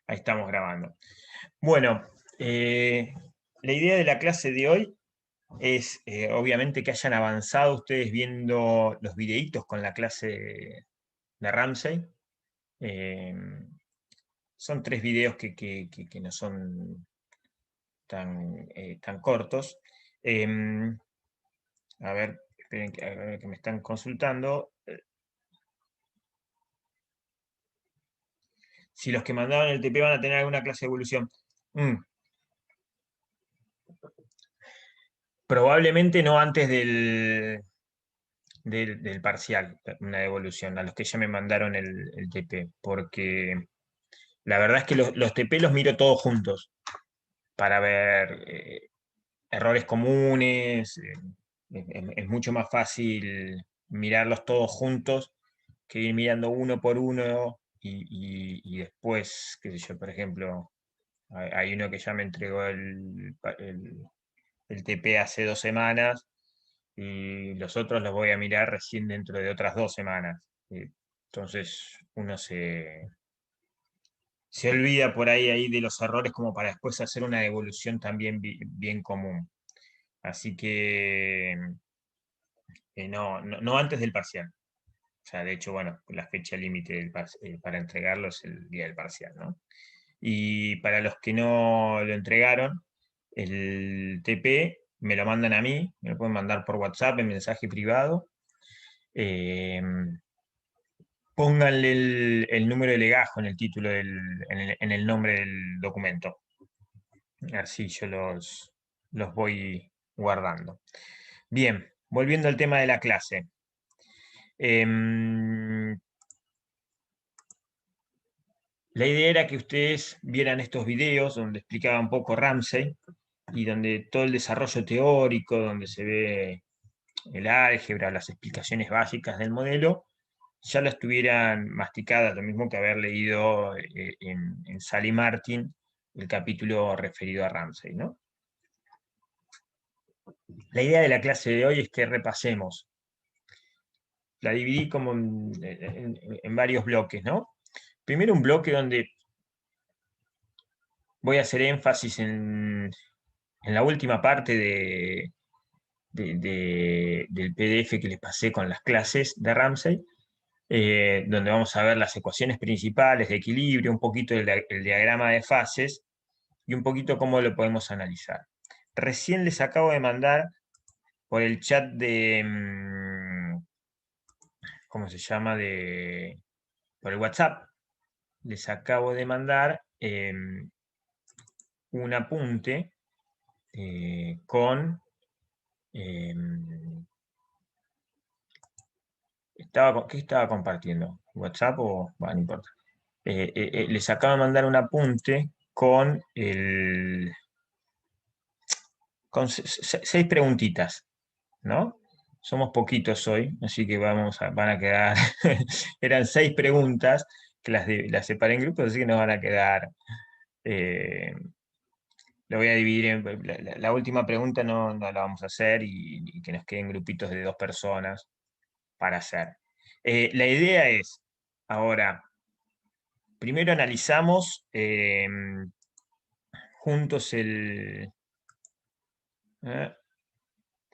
Ahí estamos grabando. Bueno, la idea de la clase de hoy es, obviamente, que hayan avanzado ustedes viendo los videitos con la clase de Ramsey. Eh, Son 3 videos que no son tan cortos. Eh, a ver, esperen a ver que me están consultando. Si los que mandaron el TP van a tener alguna clase de evolución. Mm, Probablemente no antes del parcial, una devolución, a los que ya me mandaron el TP, porque la verdad es que los TP los miro todos juntos para ver errores comunes. Es mucho más fácil mirarlos todos juntos que ir mirando uno por uno y después, qué sé yo, por ejemplo, hay uno que ya me entregó el TP hace 2 semanas y los otros los voy a mirar recién dentro de otras 2 semanas. Entonces uno se olvida por ahí de los errores como para después hacer una devolución también bien común. Así que no antes del parcial. O sea, de hecho, bueno, la fecha límite para entregarlo es el día del parcial, ¿no? Y para los que no lo entregaron, el TP me lo mandan a mí, me lo pueden mandar por WhatsApp en mensaje privado. Eh, Pónganle el número de legajo en el título, en el nombre del documento. Así yo los voy guardando. Bien, volviendo al tema de la clase. La idea era que ustedes vieran estos videos donde explicaba un poco Ramsey y donde todo el desarrollo teórico, donde se ve el álgebra, las explicaciones básicas del modelo, ya las tuvieran masticadas, lo mismo que haber leído en Sally Martin el capítulo referido a Ramsey, ¿no? La idea de la clase de hoy es que repasemos. La dividí como en varios bloques, ¿no? Primero un bloque donde voy a hacer énfasis en la última parte del PDF que les pasé con las clases de Ramsey, donde vamos a ver las ecuaciones principales de equilibrio, un poquito el diagrama de fases y un poquito cómo lo podemos analizar. Recién les acabo de mandar por el chat ¿cómo se llama? Por el WhatsApp, les acabo de mandar un apunte con... ¿qué estaba compartiendo? ¿WhatsApp o...? Bueno, no importa. Les acabo de mandar un apunte con 6 preguntitas, ¿no? Somos poquitos hoy, así que van a quedar... Eran 6 preguntas que las separé en grupos, así que nos van a quedar... lo voy a dividir en... La última pregunta no la vamos a hacer y que nos queden grupitos de 2 personas para hacer. La idea es, ahora, primero analizamos juntos eh,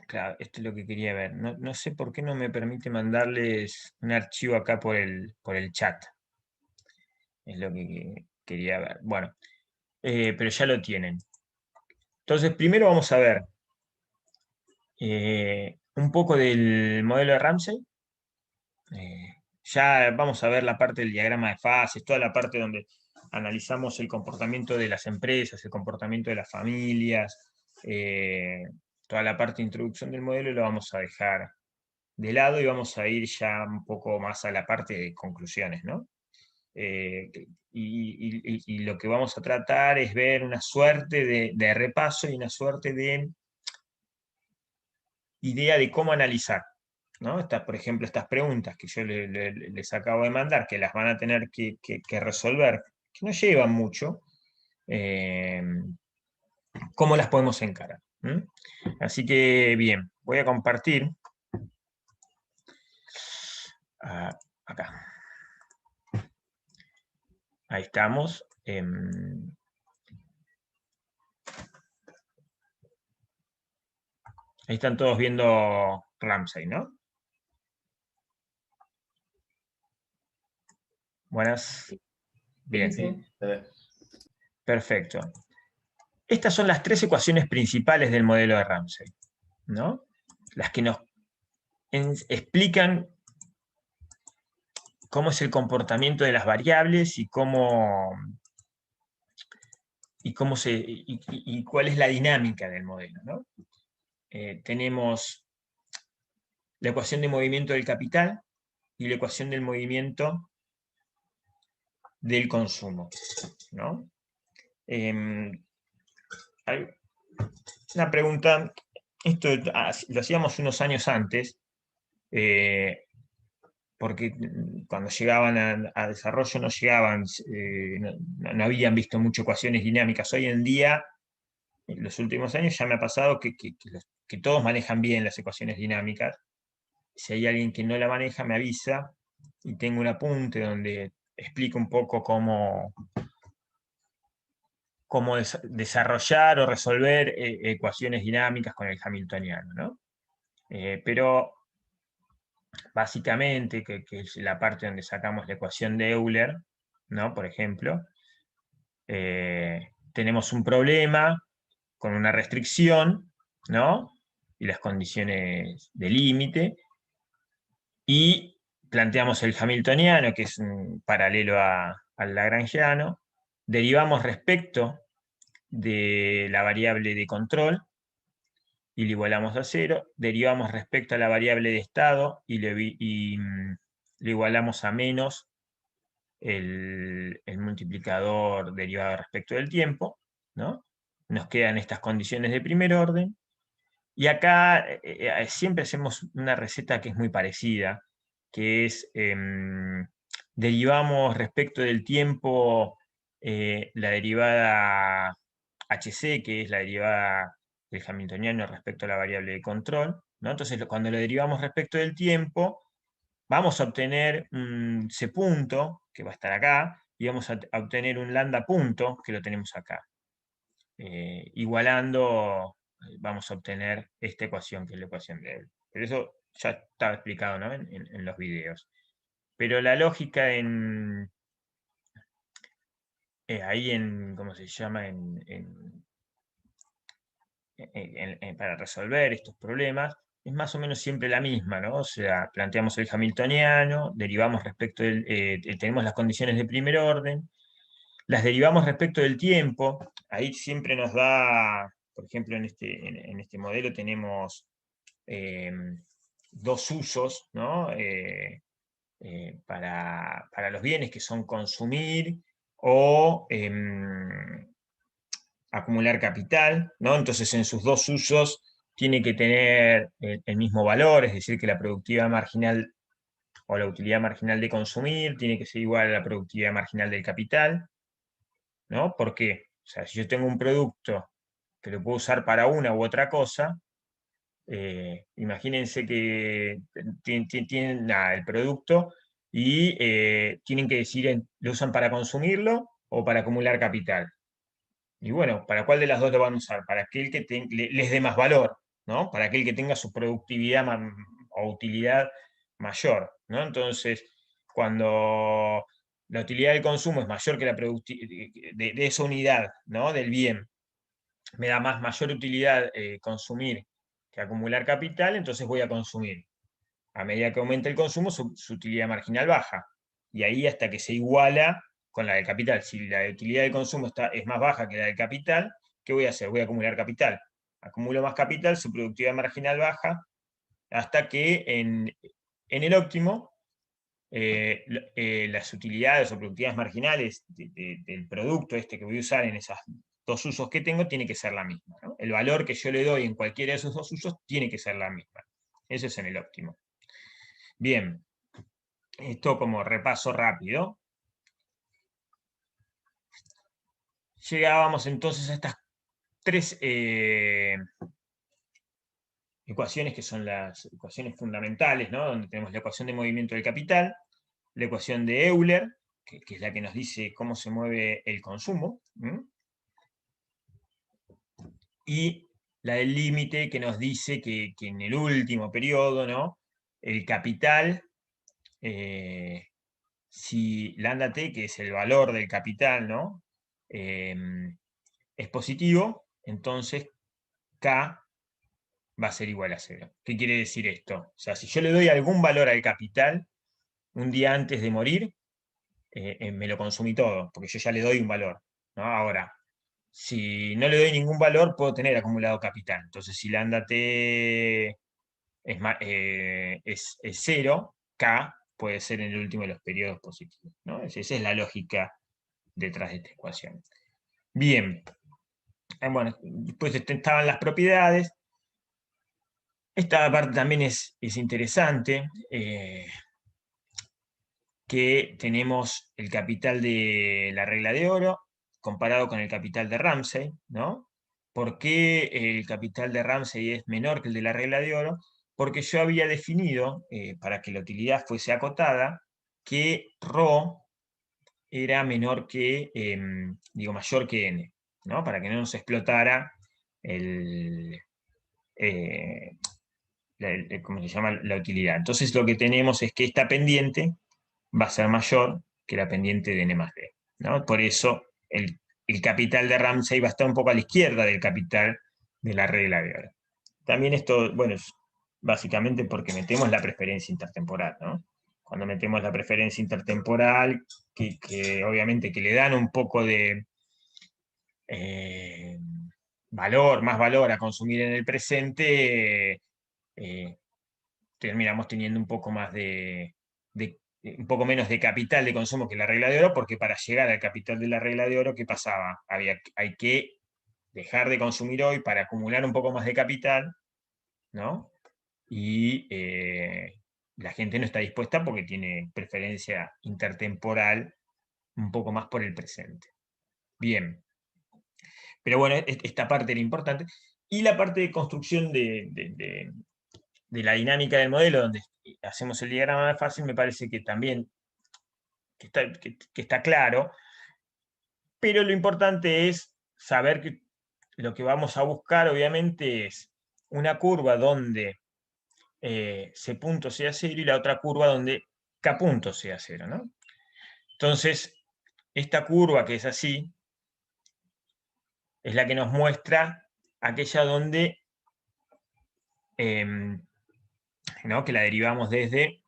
claro, esto es lo que quería ver. No sé por qué no me permite mandarles un archivo acá por el chat. Es lo que quería ver. Bueno, pero ya lo tienen. Entonces, primero vamos a ver un poco del modelo de Ramsey. Ya vamos a ver la parte del diagrama de fases, toda la parte donde analizamos el comportamiento de las empresas, el comportamiento de las familias, toda la parte de introducción del modelo lo vamos a dejar de lado y vamos a ir ya un poco más a la parte de conclusiones, ¿no? Y lo que vamos a tratar es ver una suerte de repaso y una suerte de idea de cómo analizar, ¿no? Por ejemplo, estas preguntas que yo les acabo de mandar, que las van a tener que resolver, que no llevan mucho, eh, ¿cómo las podemos encarar? ¿Mm? Así que, bien, voy a compartir acá. Ahí estamos. Ahí están todos viendo Ramsey, ¿no? Buenas. Bien. Sí. Perfecto. Estas son las tres ecuaciones principales del modelo de Ramsey, ¿no? Las que nos explican cómo es el comportamiento de las variables y cuál es la dinámica del modelo, ¿no? Tenemos la ecuación de movimiento del capital y la ecuación del movimiento del consumo, ¿no? Hay una pregunta, esto lo hacíamos unos años antes, porque cuando llegaban a desarrollo no llegaban, no habían visto mucho ecuaciones dinámicas. Hoy en día, en los últimos años, ya me ha pasado que todos manejan bien las ecuaciones dinámicas. Si hay alguien que no la maneja, me avisa y tengo un apunte donde explico un poco cómo desarrollar o resolver ecuaciones dinámicas con el hamiltoniano, ¿no? Pero básicamente, que es la parte donde sacamos la ecuación de Euler, ¿no? Por ejemplo, tenemos un problema con una restricción, ¿no? Y las condiciones de límite, y planteamos el hamiltoniano, que es un paralelo al lagrangiano, derivamos respecto de la variable de control, y le igualamos a 0, derivamos respecto a la variable de estado y le igualamos a menos el multiplicador derivado respecto del tiempo, ¿no? Nos quedan estas condiciones de primer orden, y acá siempre hacemos una receta que es muy parecida, que es derivamos respecto del tiempo la derivada HC, que es la derivada del hamiltoniano respecto a la variable de control, ¿no? Entonces, cuando lo derivamos respecto del tiempo, vamos a obtener un C punto, que va a estar acá, y vamos a obtener un lambda punto, que lo tenemos acá. Igualando, vamos a obtener esta ecuación, que es la ecuación de Euler. Pero eso ya estaba explicado, ¿no? en los videos. Pero la lógica ahí ¿cómo se llama? Para resolver estos problemas, es más o menos siempre la misma, ¿no? O sea, planteamos el hamiltoniano, derivamos respecto tenemos las condiciones de primer orden, las derivamos respecto del tiempo, ahí siempre nos da, por ejemplo, en este modelo tenemos dos usos, ¿no? Para los bienes, que son consumir o acumular capital, ¿no? Entonces, en sus dos usos tiene que tener el mismo valor, es decir, que la productividad marginal o la utilidad marginal de consumir tiene que ser igual a la productividad marginal del capital, ¿no? ¿Por qué? O sea, si yo tengo un producto que lo puedo usar para una u otra cosa, imagínense que tienen el producto y tienen que decidir, ¿lo usan para consumirlo o para acumular capital? Y bueno, ¿para cuál de las dos lo van a usar? Para aquel que les dé más valor, ¿no? Para aquel que tenga su productividad o utilidad mayor, ¿no? Entonces, cuando la utilidad del consumo es mayor que la productividad de esa unidad, ¿no? Del bien, me da mayor utilidad consumir que acumular capital, entonces voy a consumir. A medida que aumenta el consumo, su utilidad marginal baja. Y ahí hasta que se iguala con la del capital. Si la utilidad del consumo es más baja que la del capital, ¿qué voy a hacer? Voy a acumular capital. Acumulo más capital, su productividad marginal baja, hasta que en el óptimo las utilidades o productividades marginales del producto este que voy a usar en esos dos usos que tengo tiene que ser la misma, ¿no? El valor que yo le doy en cualquiera de esos dos usos tiene que ser la misma. Eso es en el óptimo. Bien, esto como repaso rápido. Llegábamos entonces a estas tres ecuaciones, que son las ecuaciones fundamentales, ¿no? Donde tenemos la ecuación de movimiento del capital, la ecuación de Euler, que es la que nos dice cómo se mueve el consumo, y la del límite que nos dice que en el último periodo, ¿no? El capital, si lambda t, que es el valor del capital, ¿no? Es positivo, entonces K va a ser igual a 0. ¿Qué quiere decir esto? O sea, si yo le doy algún valor al capital un día antes de morir, me lo consumí todo, porque yo ya le doy un valor, ¿no? Ahora, si no le doy ningún valor, puedo tener acumulado capital. Entonces, si lambda t es 0, K puede ser en el último de los periodos positivos, ¿no? Esa es la lógica detrás de esta ecuación. Bien. Bueno, después estaban las propiedades. Esta parte también es interesante, que tenemos el capital de la regla de oro comparado con el capital de Ramsey, ¿no? ¿Por qué el capital de Ramsey es menor que el de la regla de oro? Porque yo había definido, para que la utilidad fuese acotada, que ρ era menor que, mayor que n, ¿no? Para que no nos explotara el, ¿cómo se llama? La utilidad. Entonces lo que tenemos es que esta pendiente va a ser mayor que la pendiente de n más d, ¿no? Por eso el capital de Ramsey va a estar un poco a la izquierda del capital de la regla de oro. También esto, bueno, es básicamente porque metemos la preferencia intertemporal, ¿no? Cuando metemos la preferencia intertemporal, que obviamente que le dan un poco de más valor a consumir en el presente, terminamos teniendo un poco más un poco menos de capital de consumo que la regla de oro, porque para llegar al capital de la regla de oro, ¿qué pasaba? Hay que dejar de consumir hoy para acumular un poco más de capital, ¿no? Y la gente no está dispuesta porque tiene preferencia intertemporal un poco más por el presente. Bien. Pero bueno, esta parte era importante. Y la parte de construcción de la dinámica del modelo, donde hacemos el diagrama más fácil, me parece que también que está claro, pero lo importante es saber que lo que vamos a buscar, obviamente, es una curva donde C punto sea 0 y la otra curva donde K punto sea 0, ¿no? Entonces, esta curva que es así, es la que nos muestra aquella donde, ¿no? Que la derivamos desde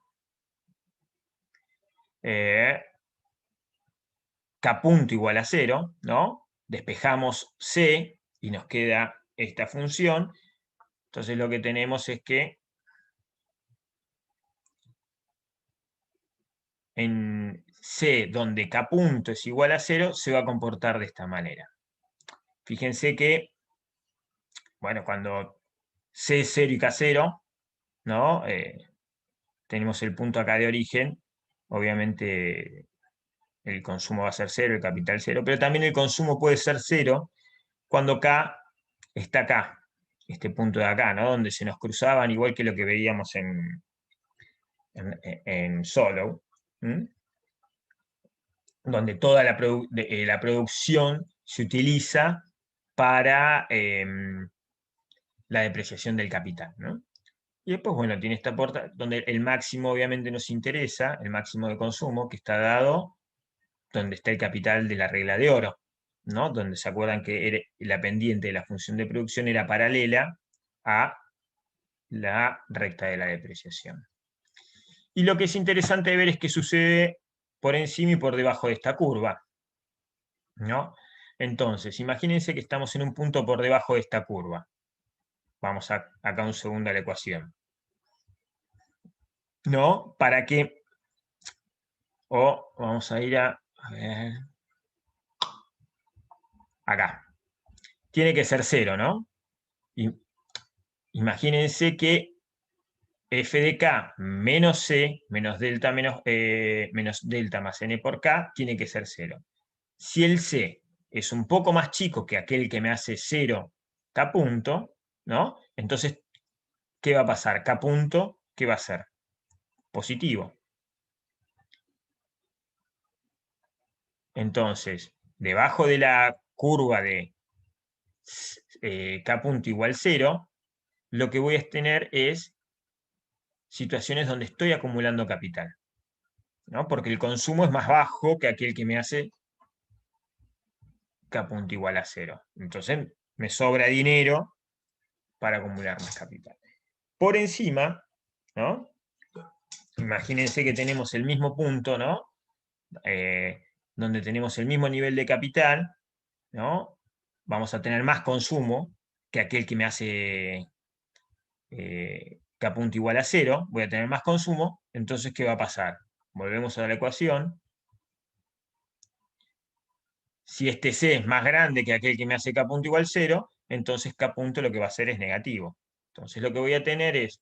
K punto igual a 0, ¿no? Despejamos C y nos queda esta función. Entonces lo que tenemos es que en C, donde K punto es igual a 0, se va a comportar de esta manera. Fíjense que, bueno, cuando C es 0 y K 0, ¿no? Tenemos el punto acá de origen, obviamente el consumo va a ser 0, el capital 0, pero también el consumo puede ser 0 cuando K está acá, este punto de acá, ¿no? Donde se nos cruzaban, igual que lo que veíamos en Solow, donde toda la producción se utiliza para la depreciación del capital, ¿no? Y después, bueno, tiene esta puerta donde el máximo obviamente nos interesa, el máximo de consumo, que está dado donde está el capital de la regla de oro, ¿no? Donde se acuerdan que la pendiente de la función de producción era paralela a la recta de la depreciación. Y lo que es interesante ver es que sucede por encima y por debajo de esta curva, ¿no? Entonces, imagínense que estamos en un punto por debajo de esta curva. Vamos acá un segundo a la ecuación. ¿No? Para que... vamos a ir a ver, acá. Tiene que ser 0, ¿no? Imagínense que f de k menos c menos delta más n por k tiene que ser 0. Si el c es un poco más chico que aquel que me hace 0 k punto, ¿no? Entonces, ¿qué va a pasar? K punto, ¿qué va a ser? Positivo. Entonces, debajo de la curva de K punto igual 0, lo que voy a tener es situaciones donde estoy acumulando capital, ¿no? Porque el consumo es más bajo que aquel que me hace K punto igual a 0. Entonces, me sobra dinero para acumular más capital. Por encima, ¿no? Imagínense que tenemos el mismo punto, ¿no? Donde tenemos el mismo nivel de capital, ¿no? Vamos a tener más consumo que aquel que me hace K punto igual a 0. Voy a tener más consumo. Entonces, ¿qué va a pasar? Volvemos a la ecuación. Si este C es más grande que aquel que me hace K punto igual 0, entonces K punto lo que va a hacer es negativo. Entonces lo que voy a tener es,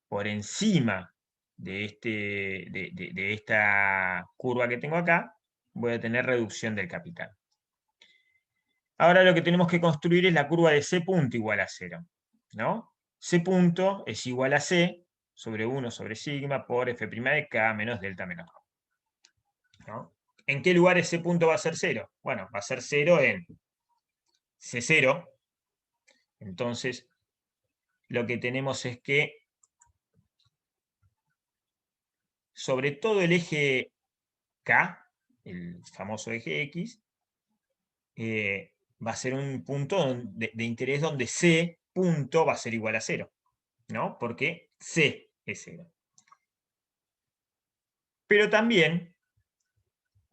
por encima de, de esta curva que tengo acá, voy a tener reducción del capital. Ahora lo que tenemos que construir es la curva de C punto igual a 0, ¿no? C punto es igual a C sobre 1 sobre sigma por F' de K menos delta menos ρ, ¿no? ¿En qué lugar ese punto va a ser 0? Bueno, va a ser 0 en C0. Entonces, lo que tenemos es que sobre todo el eje K, el famoso eje X, va a ser un punto de interés donde C punto va a ser igual a 0, ¿no? Porque C es 0. Pero también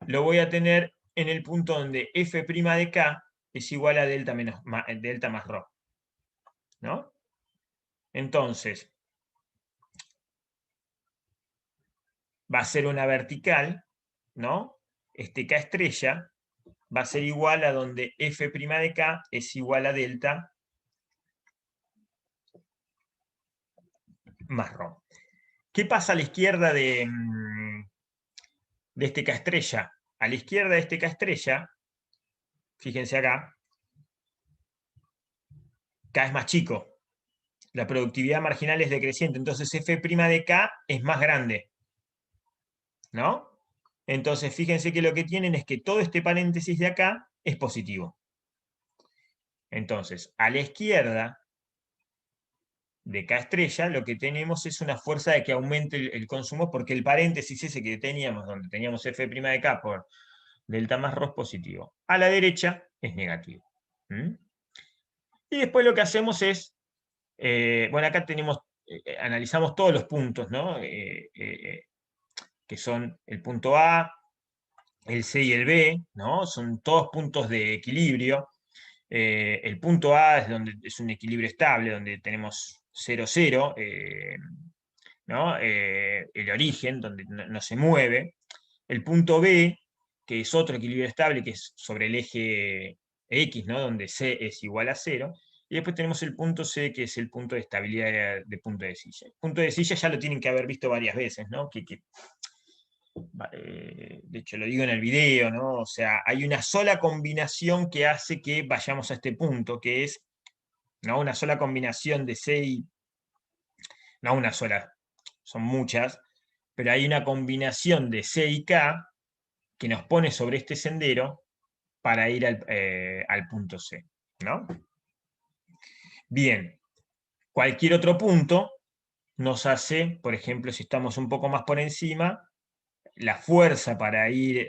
lo voy a tener en el punto donde F' de K es igual a delta, delta más ρ, ¿no? Entonces, va a ser una vertical, ¿no? Este K estrella va a ser igual a donde F' de K es igual a delta más ρ. ¿Qué pasa a la izquierda de este K estrella? A la izquierda de este K estrella, fíjense acá, K es más chico. La productividad marginal es decreciente, entonces F' de K es más grande, ¿no? Entonces fíjense que lo que tienen es que todo este paréntesis de acá es positivo. Entonces, a la izquierda de K estrella, lo que tenemos es una fuerza de que aumente el consumo, porque el paréntesis ese que teníamos, donde teníamos F' de K por delta más ρ es positivo. A la derecha es negativo. ¿Mm? Y después lo que hacemos es, bueno, acá tenemos, analizamos todos los puntos, ¿no? Que son el punto A, el C y el B, ¿no? Son todos puntos de equilibrio. El punto A es donde es un equilibrio estable, donde tenemos 0, 0, ¿no? El origen, donde no se mueve. El punto B, que es otro equilibrio estable, que es sobre el eje X, ¿no? Donde C es igual a 0. Y después tenemos el punto C, que es el punto de estabilidad de punto de silla. El punto de silla ya lo tienen que haber visto varias veces, ¿no? De hecho, lo digo en el video, ¿no? O sea, hay una sola combinación que hace que vayamos a este punto, que es, ¿no? Una sola combinación de C y... No una sola, son muchas, pero hay una combinación de C y K que nos pone sobre este sendero para ir al punto C, ¿no? Bien, cualquier otro punto nos hace, por ejemplo, si estamos un poco más por encima, la fuerza para ir,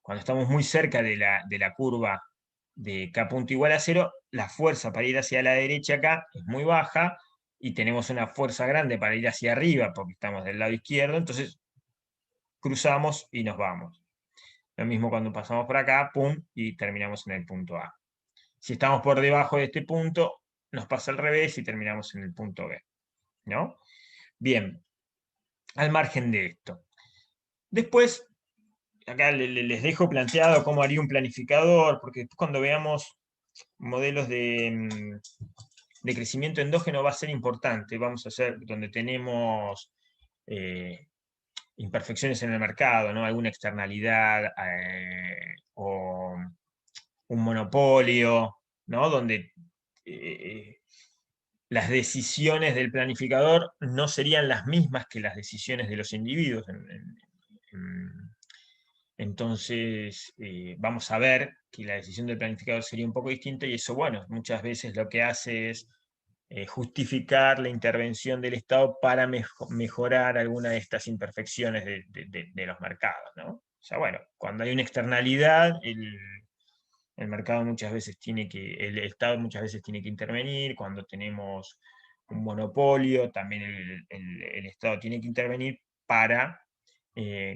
cuando estamos muy cerca de la curva de K punto igual a 0, la fuerza para ir hacia la derecha acá es muy baja y tenemos una fuerza grande para ir hacia arriba porque estamos del lado izquierdo, entonces cruzamos y nos vamos. Lo mismo cuando pasamos por acá, pum, y terminamos en el punto A. Si estamos por debajo de este punto, nos pasa al revés y terminamos en el punto B, ¿no? Bien, al margen de esto. Después, acá les dejo planteado cómo haría un planificador, porque después cuando veamos modelos de crecimiento endógeno va a ser importante. Vamos a hacer donde tenemos imperfecciones en el mercado, ¿no? Alguna externalidad o un monopolio, ¿no? Donde las decisiones del planificador no serían las mismas que las decisiones de los individuos en Entonces, vamos a ver que la decisión del planificador sería un poco distinta y eso, bueno, muchas veces lo que hace es justificar la intervención del Estado para mejorar alguna de estas imperfecciones de los mercados, ¿no? O sea, bueno, cuando hay una externalidad, el mercado muchas veces tiene que, el Estado muchas veces tiene que intervenir, cuando tenemos un monopolio, también el Estado tiene que intervenir para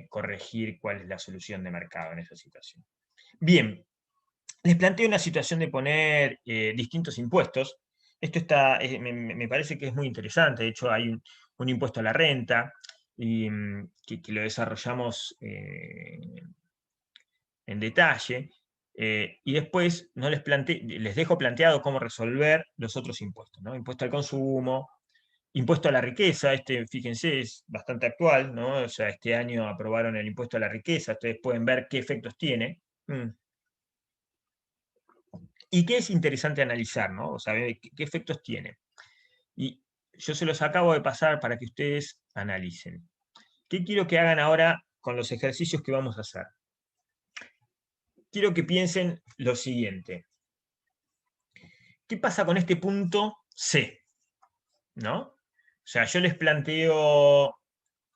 corregir cuál es la solución de mercado en esa situación. Bien, les planteo una situación de poner distintos impuestos. Esto está, me parece que es muy interesante. De hecho, hay un impuesto a la renta y, que lo desarrollamos en detalle. Y después no les dejo planteado cómo resolver los otros impuestos, ¿no? Impuesto al consumo, impuesto a la riqueza, fíjense, es bastante actual, ¿no? O sea, este año aprobaron el impuesto a la riqueza, ustedes pueden ver qué efectos tiene. Y qué es interesante analizar, ¿no? O sea, qué efectos tiene. Y yo se los acabo de pasar para que ustedes analicen. ¿Qué quiero que hagan ahora con los ejercicios que vamos a hacer? Quiero que piensen lo siguiente. ¿Qué pasa con este punto C? ¿No? O sea, yo les planteo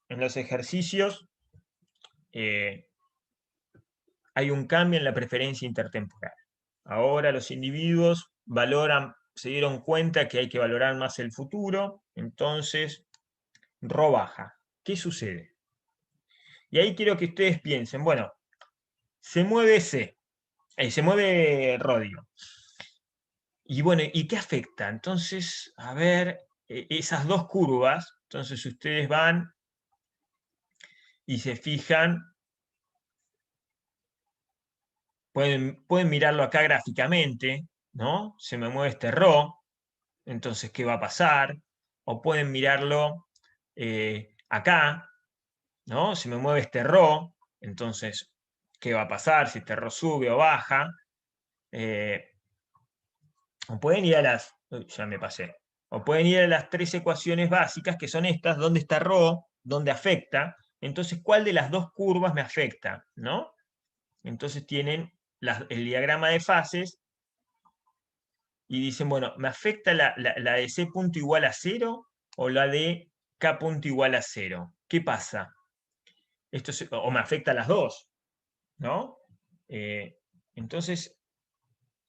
en los ejercicios, hay un cambio en la preferencia intertemporal. Ahora los individuos se dieron cuenta que hay que valorar más el futuro, entonces Rho baja. ¿Qué sucede? Y ahí quiero que ustedes piensen, bueno, se mueve C, se mueve Rodio. Y bueno, ¿y qué afecta? Entonces, a ver, esas dos curvas, entonces ustedes van y se fijan, pueden mirarlo acá gráficamente, ¿no? Se me mueve este Rho, entonces, ¿qué va a pasar? O pueden mirarlo acá, ¿no? Se me mueve este Rho, entonces, ¿qué va a pasar? Si este Rho sube o baja. O pueden ir a las, uy, ya me pasé, o pueden ir a las tres ecuaciones básicas, que son estas, dónde está Rho, dónde afecta, entonces, ¿cuál de las dos curvas me afecta? ¿No? Entonces tienen el diagrama de fases y dicen, bueno, ¿me afecta la de C punto igual a 0 o la de K punto igual a 0? ¿Qué pasa? O me afecta a las dos, ¿no? Entonces,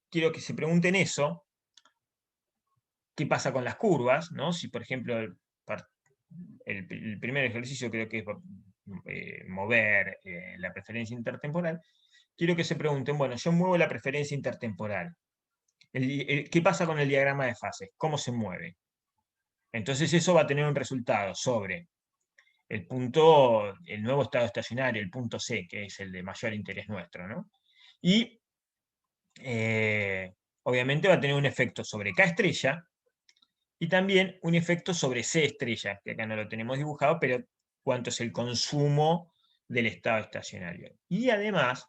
quiero que se pregunten eso. ¿Qué pasa con las curvas? ¿No? Si, por ejemplo, el primer ejercicio creo que es mover la preferencia intertemporal, quiero que se pregunten, bueno, yo muevo la preferencia intertemporal. ¿Qué pasa con el diagrama de fases? ¿Cómo se mueve? Entonces eso va a tener un resultado sobre el nuevo estado estacionario, el punto C, que es el de mayor interés nuestro, ¿no? Y obviamente va a tener un efecto sobre K estrella y también un efecto sobre C estrella, que acá no lo tenemos dibujado, pero cuánto es el consumo del estado estacionario. Y además,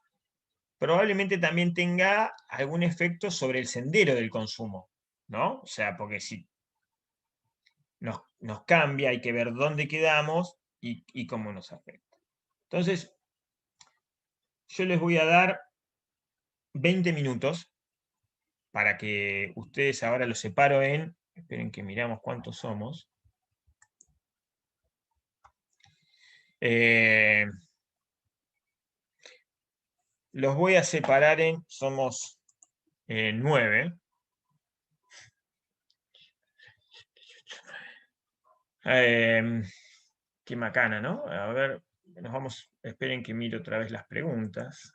probablemente también tenga algún efecto sobre el sendero del consumo, ¿no? O sea, porque si nos cambia, hay que ver dónde quedamos y cómo nos afecta. Entonces, yo les voy a dar 20 minutos para que ustedes ahora los separo esperen que miramos cuántos somos. Los voy a separar somos 9. Qué macana, ¿no? A ver, esperen que mire otra vez las preguntas.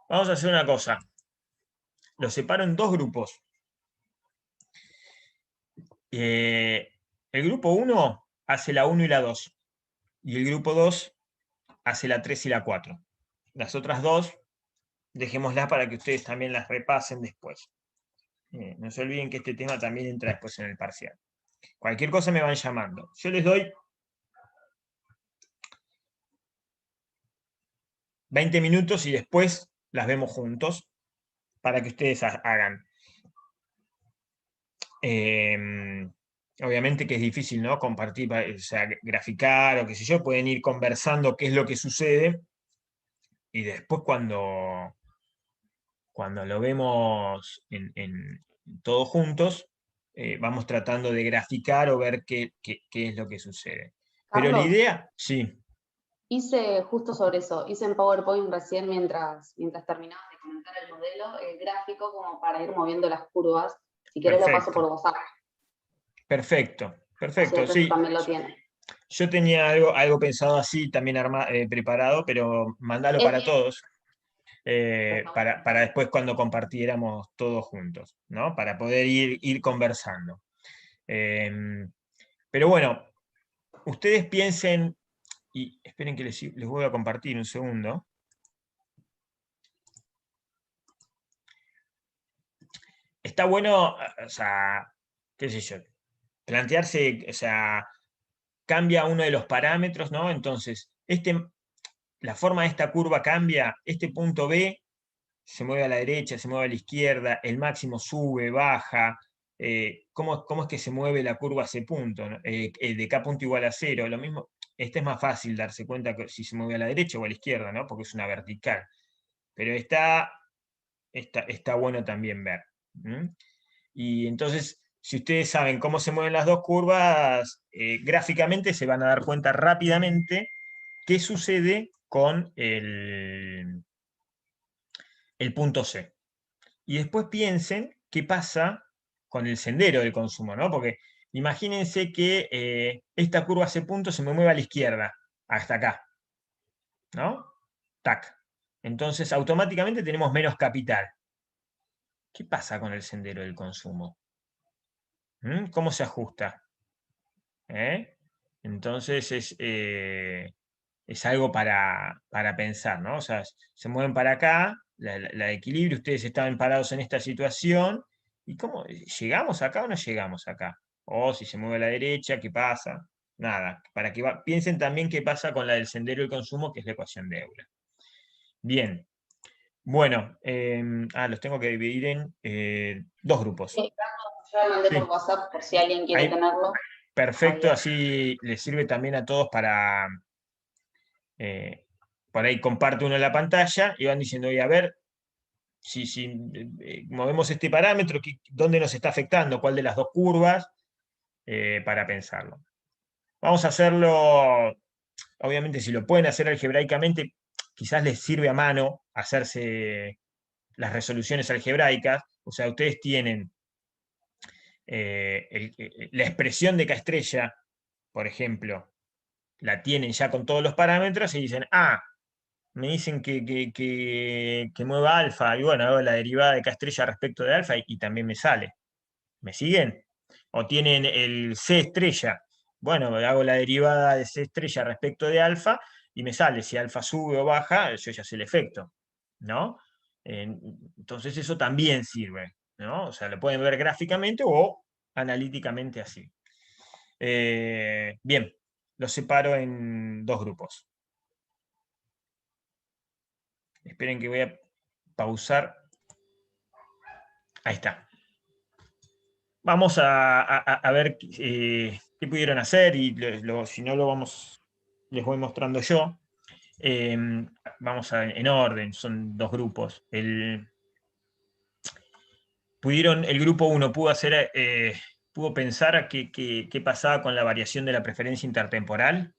Vamos a hacer una cosa. Los separo en dos grupos. El grupo 1 hace la 1 y la 2. Y el grupo 2 hace la 3 y la 4. Las otras dos, dejémoslas para que ustedes también las repasen después. No se olviden que este tema también entra después en el parcial. Cualquier cosa me van llamando. Yo les doy 20 minutos y después las vemos juntos para que ustedes hagan. Obviamente que es difícil, ¿no? Compartir, o sea, graficar o qué sé yo, pueden ir conversando qué es lo que sucede y después cuando lo vemos todos juntos, vamos tratando de graficar o ver qué es lo que sucede. Pero la Carlos, idea, sí. hice justo sobre eso, hice en PowerPoint recién mientras terminabas de comentar el modelo, el gráfico como para ir moviendo las curvas. Si querés lo paso por Perfecto, WhatsApp, perfecto, así perfecto, el resto sí. también lo tiene. Yo tenía algo pensado así, también preparado, pero mandalo Es para bien, todos, está para buenísimo. después cuando compartiéramos todos juntos, ¿no? Para poder ir conversando. Em, pero bueno, ustedes piensen, y esperen que les voy a compartir un segundo. Está bueno, o sea, qué sé yo, plantearse, o sea, cambia uno de los parámetros, ¿no? Entonces, la forma de esta curva cambia, este punto B se mueve a la derecha, se mueve a la izquierda, el máximo sube, baja, ¿cómo es que se mueve la curva a ese punto, ¿no? De K punto igual a cero, lo mismo, este es más fácil darse cuenta que si se mueve a la derecha o a la izquierda, ¿no? Porque es una vertical, pero está bueno también ver. Y entonces, si ustedes saben cómo se mueven las dos curvas, gráficamente se van a dar cuenta rápidamente qué sucede con el punto C. Y después piensen qué pasa con el sendero del consumo, ¿no? Porque imagínense que esta curva C punto se me mueve a la izquierda, hasta acá, ¿no? Tac. Entonces, automáticamente tenemos menos capital. ¿Qué pasa con el sendero del consumo? ¿Cómo se ajusta? ¿Eh? Entonces es algo para pensar, ¿no? O sea, se mueven para acá, la de equilibrio, ustedes estaban parados en esta situación, ¿y cómo? ¿Llegamos acá o no llegamos acá? O si se mueve a la derecha, ¿qué pasa? Nada, para que piensen también qué pasa con la del sendero del consumo, que es la ecuación de Euler. Bien, bueno, los tengo que dividir en dos grupos. Carlos, yo lo mandé por Sí, WhatsApp por si alguien quiere ahí, tenerlo. Ahí perfecto, es. así les sirve también a todos para, por ahí comparte uno la pantalla y van diciendo, oye, a ver, si movemos este parámetro, ¿dónde nos está afectando? ¿Cuál de las dos curvas? Para pensarlo. Vamos a hacerlo, obviamente si lo pueden hacer algebraicamente, quizás les sirve a mano hacerse las resoluciones algebraicas, o sea, ustedes tienen la expresión de K estrella, por ejemplo, la tienen ya con todos los parámetros y dicen, me dicen que mueva alfa, y bueno, hago la derivada de K estrella respecto de alfa y también me sale. ¿Me siguen? O tienen el C estrella. Bueno, hago la derivada de C estrella respecto de alfa y me sale si alfa sube o baja, yo ya sé el efecto, ¿no? Entonces eso también sirve, ¿no? O sea, lo pueden ver gráficamente o analíticamente así. Bien, los separo en dos grupos. Esperen que voy a pausar. Ahí está. Vamos a ver qué pudieron hacer y si no les voy mostrando yo. Eh, Vamos en orden, son dos grupos. El grupo 1 pudo pensar a qué pasaba con la variación de la preferencia intertemporal.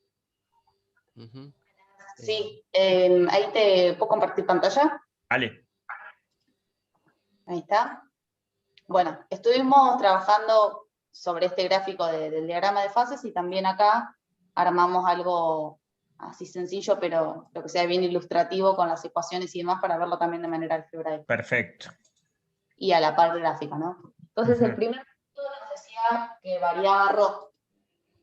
Ujú. Sí, ahí te puedo compartir pantalla. Vale, Ahí está. Bueno, estuvimos trabajando sobre este gráfico del diagrama de fases y también acá armamos algo así sencillo, pero lo que sea bien ilustrativo con las ecuaciones y demás para verlo también de manera algebraica perfecto. y a la par gráfica, ¿no? Entonces el Ujú, primer punto nos decía que variaba ROT,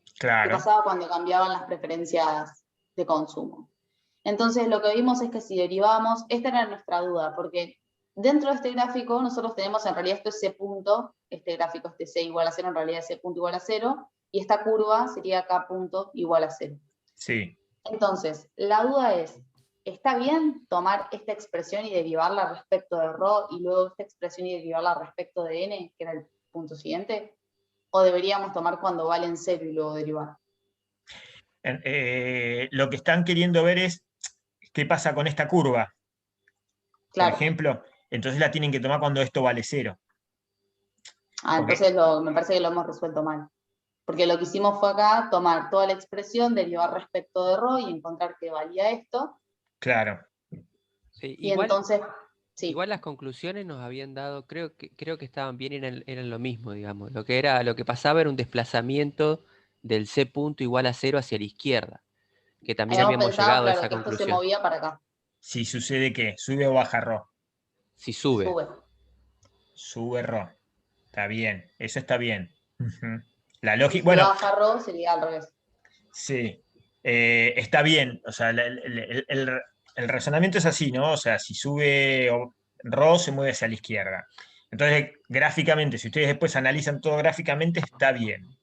que claro, pasaba cuando cambiaban las preferencias de consumo. Entonces lo que vimos es que si derivamos, esta era nuestra duda, porque dentro de este gráfico nosotros tenemos en realidad esto es C punto, este gráfico, este C igual a 0, en realidad es C punto igual a 0, y esta curva sería K punto igual a 0. Sí. Entonces, la duda es, ¿está bien tomar esta expresión y derivarla respecto de ρ y luego esta expresión y derivarla respecto de n, que era el punto siguiente? ¿O deberíamos tomar cuando valen 0 y luego derivar? Lo que están queriendo ver es qué pasa con esta curva, por Claro. ejemplo. Entonces la tienen que tomar cuando esto vale 0. Ah, Porque, entonces me parece que lo hemos resuelto mal. Porque lo que hicimos fue acá tomar toda la expresión, derivar respecto de ρ y encontrar que valía esto. claro, Sí, Y igual, entonces, sí, igual las conclusiones nos habían dado, creo que estaban bien, eran lo mismo, digamos. Lo que pasaba era un desplazamiento del C punto igual a 0 hacia la izquierda, que también habíamos habíamos pensado, llegado a claro, esa que esto se conclusión. movía para acá, si sucede que sube o baja ρ. Si sube. sube. Sube ρ. Está bien, eso está bien. Ujú. La Y lógica, si bueno, baja ρ sería al revés. sí, está bien. O sea, el razonamiento es así, ¿no? O sea, si sube ρ, se mueve hacia la izquierda. Entonces, gráficamente, si ustedes después analizan todo gráficamente, está bien.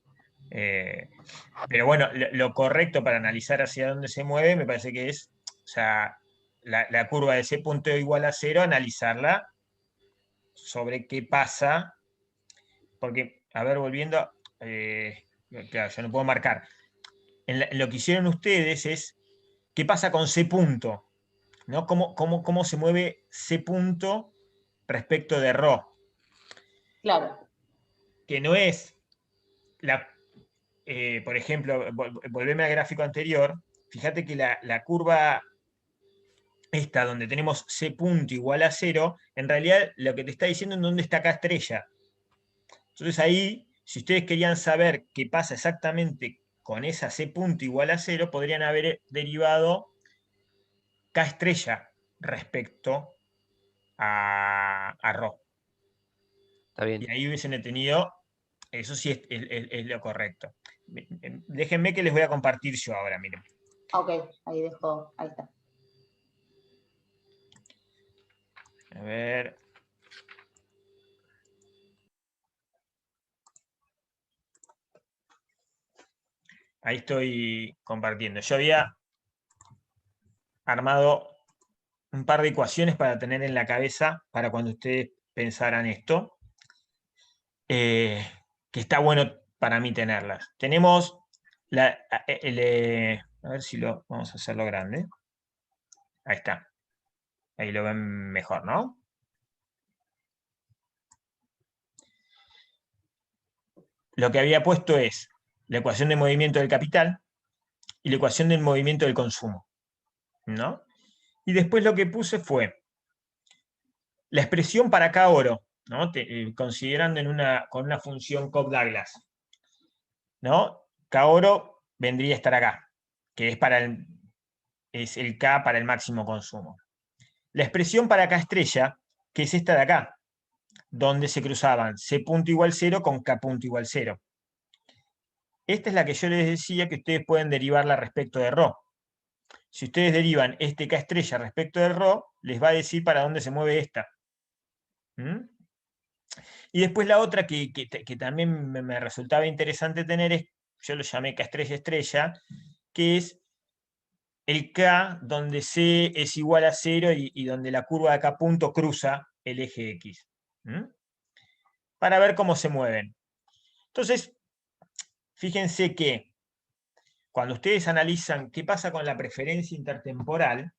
Pero bueno, lo correcto para analizar hacia dónde se mueve, me parece que es, o sea, la curva de C punto igual a 0, analizarla sobre qué pasa, porque, a ver, volviendo, claro, yo no puedo marcar. En lo que hicieron ustedes es, ¿qué pasa con C punto? ¿No? ¿Cómo se mueve C punto respecto de ρ? Claro, Que no es, por ejemplo, volveme al gráfico anterior, fíjate que la curva esta, donde tenemos C punto igual a 0, en realidad lo que te está diciendo es dónde está K estrella. Entonces ahí, si ustedes querían saber qué pasa exactamente con esa C punto igual a 0, podrían haber derivado K estrella respecto a ρ. Está bien. Y ahí hubiesen tenido, eso sí es lo correcto. Déjenme que les voy a compartir yo ahora, miren. ok, ahí dejo, ahí está. A ver. Ahí estoy compartiendo. Yo había armado un par de ecuaciones para tener en la cabeza para cuando ustedes pensaran esto, que está bueno para mí tenerlas. Tenemos a ver si lo vamos a hacerlo grande. Ahí está. Ahí lo ven mejor, ¿no? Lo que había puesto es la ecuación de movimiento del capital y la ecuación del movimiento del consumo, ¿no? Y después lo que puse fue la expresión para K oro, ¿no? Considerando con una función Cobb-Douglas, ¿no? K oro vendría a estar acá, que es el K para el máximo consumo. La expresión para K estrella, que es esta de acá, donde se cruzaban C punto igual 0 con K punto igual 0. Esta es la que yo les decía que ustedes pueden derivarla respecto de ρ. Si ustedes derivan este K estrella respecto de ρ, les va a decir para dónde se mueve esta. ¿Mm? Y después la otra que también me resultaba interesante tener es, yo lo llamé K estrella estrella, que es el K donde C es igual a 0 y donde la curva de K punto cruza el eje X. ¿Mm? Para ver cómo se mueven. Entonces, fíjense que cuando ustedes analizan qué pasa con la preferencia intertemporal,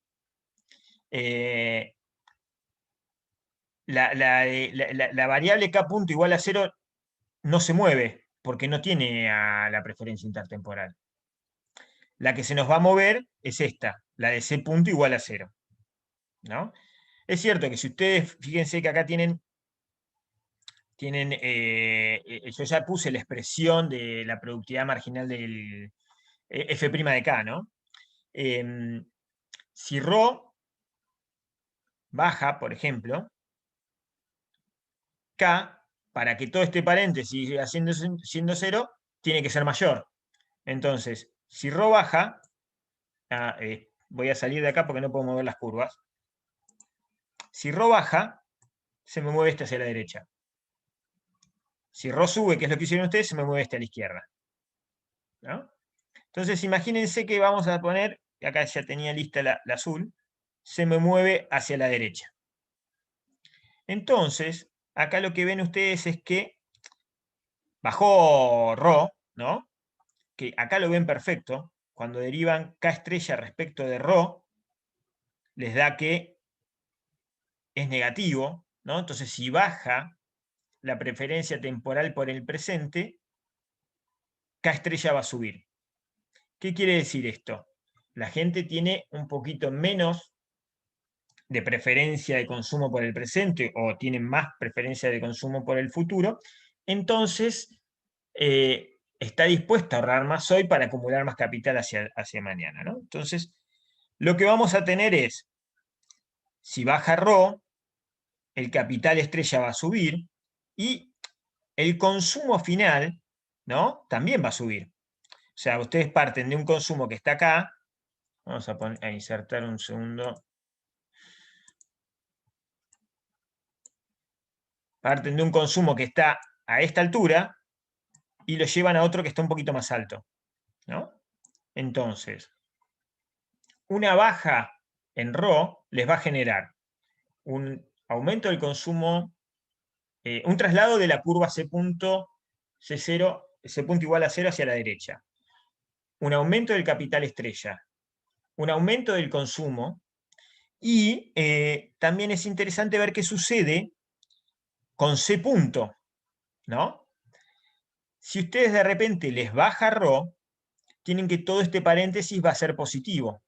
la variable K punto igual a 0 no se mueve porque no tiene a la preferencia intertemporal. La que se nos va a mover es esta, la de C punto igual a 0. ¿No? Es cierto que si ustedes, fíjense que acá tienen yo ya puse la expresión de la productividad marginal del F' de K, ¿no? Si ρ baja, por ejemplo, K, para que todo este paréntesis siga siendo 0, tiene que ser mayor. Entonces, si ρ baja, voy a salir de acá porque no puedo mover las curvas. Si ρ baja, se me mueve este hacia la derecha. Si Rho sube, que es lo que hicieron ustedes, se me mueve este a la izquierda, ¿no? Entonces imagínense que vamos a poner, acá ya tenía lista la azul, se me mueve hacia la derecha. Entonces, acá lo que ven ustedes es que bajó Rho, ¿no? Que acá lo ven perfecto. Cuando derivan K estrella respecto de Rho, les da que es negativo, ¿no? Entonces, si baja la preferencia temporal por el presente, K estrella va a subir. ¿Qué quiere decir esto? La gente tiene un poquito menos de preferencia de consumo por el presente o tienen más preferencia de consumo por el futuro, entonces está dispuesta a ahorrar más hoy para acumular más capital hacia mañana, ¿no? Entonces, lo que vamos a tener es, si baja Rho, el capital estrella va a subir y el consumo final, ¿no? También va a subir. O sea, ustedes parten de un consumo que está acá, vamos a insertar un segundo. Parten de un consumo que está a esta altura y lo llevan a otro que está un poquito más alto, ¿no? Entonces, una baja en Rho les va a generar un aumento del consumo, un traslado de la curva C punto C0, C punto igual a 0 hacia la derecha, un aumento del capital estrella, un aumento del consumo y también es interesante ver qué sucede con C punto, ¿no? Si ustedes de repente les baja Rho, tienen que todo este paréntesis va a ser positivo,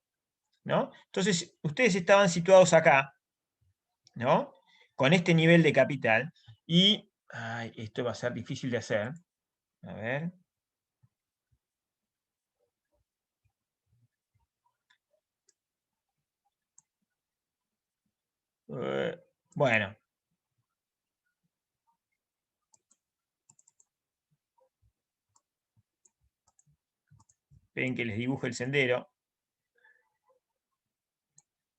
¿no? Entonces, ustedes estaban situados acá, ¿no? Con este nivel de capital, y esto va a ser difícil de hacer. A ver. Bueno. Ven que les dibujo el sendero.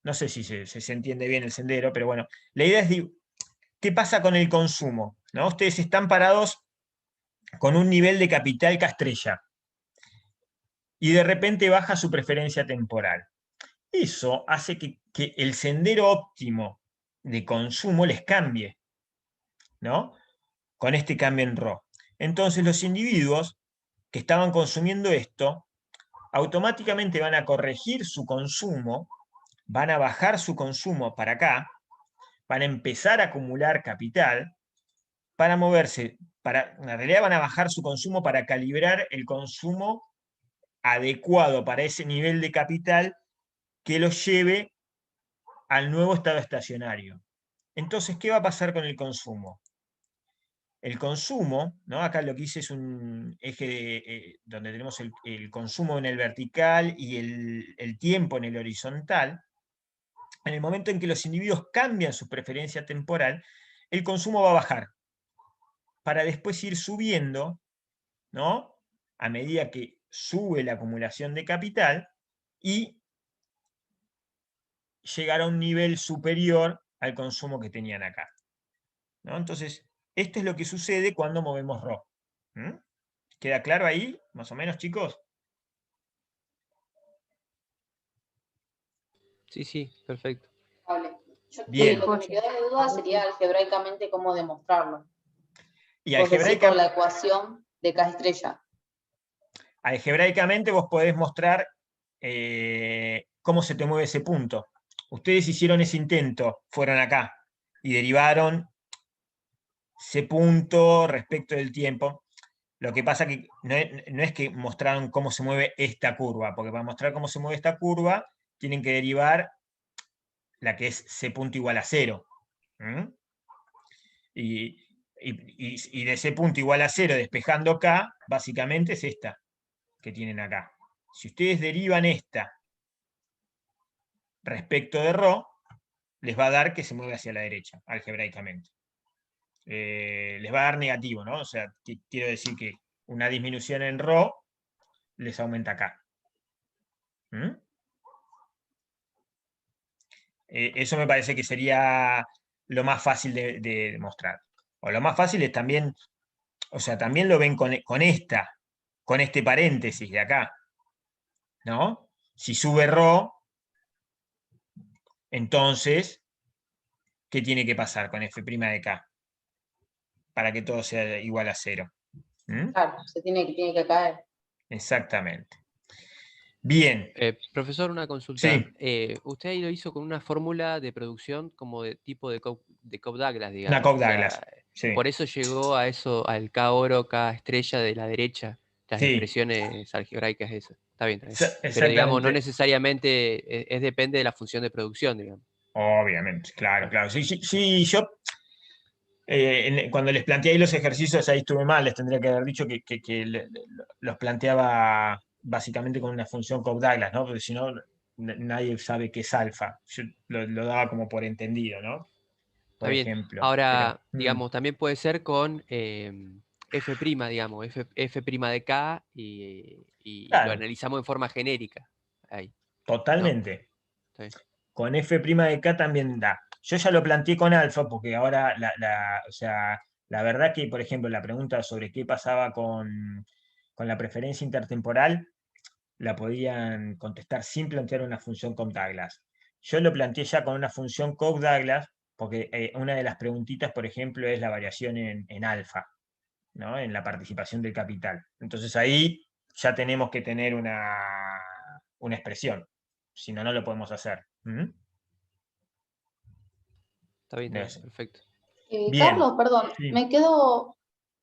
No sé si se entiende bien el sendero, pero bueno. La idea es, ¿qué pasa con el consumo? ¿No? Ustedes están parados con un nivel de capital K estrella y de repente baja su preferencia temporal. Eso hace que el sendero óptimo de consumo les cambie, ¿no? Con este cambio en Rho. Entonces los individuos que estaban consumiendo esto, automáticamente van a corregir su consumo, van a bajar su consumo para acá, van a empezar a acumular capital, para moverse, en realidad van a bajar su consumo para calibrar el consumo adecuado para ese nivel de capital que los lleve al nuevo estado estacionario. Entonces, ¿qué va a pasar con el consumo? El consumo, ¿no? Acá lo que hice es un eje donde tenemos el consumo en el vertical y el tiempo en el horizontal. En el momento en que los individuos cambian su preferencia temporal, el consumo va a bajar, para después ir subiendo, ¿no? A medida que sube la acumulación de capital y llegar a un nivel superior al consumo que tenían acá, ¿no? Entonces, esto es lo que sucede cuando movemos Rho. ¿Mm? ¿Queda claro ahí, más o menos, chicos? Sí, sí, perfecto. Vale. Bien. Lo que me quedó de duda sería algebraicamente cómo demostrarlo. Y Vos decís con la ecuación de K estrella. algebraicamente vos podés mostrar cómo se te mueve ese punto. Ustedes hicieron ese intento, fueron acá y derivaron ese punto respecto del tiempo. Lo que pasa que no es que mostraron cómo se mueve esta curva, porque para mostrar cómo se mueve esta curva tienen que derivar la que es C punto igual a 0. ¿Mm? Y de ese punto igual a 0 despejando K, básicamente es esta que tienen acá. Si ustedes derivan esta respecto de Rho, les va a dar que se mueve hacia la derecha, algebraicamente. Les va a dar negativo, ¿no? O sea, quiero decir que una disminución en Rho les aumenta acá. ¿Mm? Eso me parece que sería lo más fácil de demostrar. O lo más fácil es también, o sea, también lo ven con este paréntesis de acá, ¿no? Si sube ρ, entonces, ¿qué tiene que pasar con f' de k? Para que todo sea igual a 0. ¿Mm? Claro, tiene que caer. Exactamente. Bien. Profesor, una consulta. Sí, Usted ahí lo hizo con una fórmula de producción como de tipo de Cobb-Douglas, una digamos. Cobb Douglas. Sí, Por eso llegó a eso, al K oro, K estrella de la derecha, las sí, expresiones algebraicas, eso. Está bien, está bien. Pero digamos, no exactamente. necesariamente depende de la función de producción, digamos. Obviamente, claro, Claro. claro. Sí, sí, sí, yo cuando les planteé ahí los ejercicios, ahí estuve mal, les tendría que haber dicho que los planteaba básicamente con una función Cobb-Douglas, ¿no? Porque si no, nadie sabe qué es alfa. Yo lo daba como por entendido, ¿no? Está Por bien. ejemplo. Pero, Ahora, digamos, también puede ser con F', digamos, F' de K y lo claro, analizamos en forma genérica. Ahí, ¿no? totalmente. Está bien. Con f' de k también da. Yo ya lo planteé con alfa, porque ahora, o sea, la verdad que, por ejemplo, la pregunta sobre qué pasaba con la preferencia intertemporal, la podían contestar sin plantear una función Cobb-Douglas. Yo lo planteé ya con una función Cobb-Douglas, porque una de las preguntitas, por ejemplo, es la variación en alfa, ¿no? En la participación del capital. Entonces ahí ya tenemos que tener una expresión, si no, no lo podemos hacer. ¿Mm? Está bien, Es- perfecto. Bien, Carlos, perdón, sí. me quedó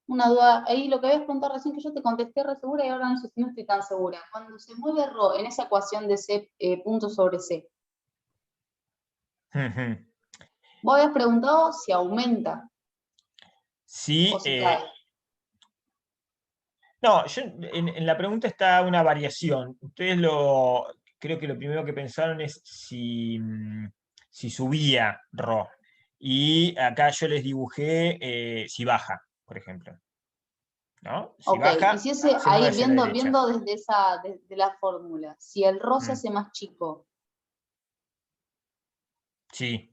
una duda. Ahí lo que habías preguntado recién que yo te contesté re segura y ahora no sé si no estoy tan segura. Cuando se mueve ρ en esa ecuación de C, punto sobre C, Ujú. vos habías preguntado si aumenta o Sí, si cae. no, en la pregunta está una variación. Ustedes creo que lo primero que pensaron es si subía ρ. Y acá yo les dibujé si baja, por ejemplo. ¿No? Si Ok, y baja, si ese, se mueve ahí hacia la derecha. viendo desde la fórmula, si el ρ se Mm, hace más chico, sí.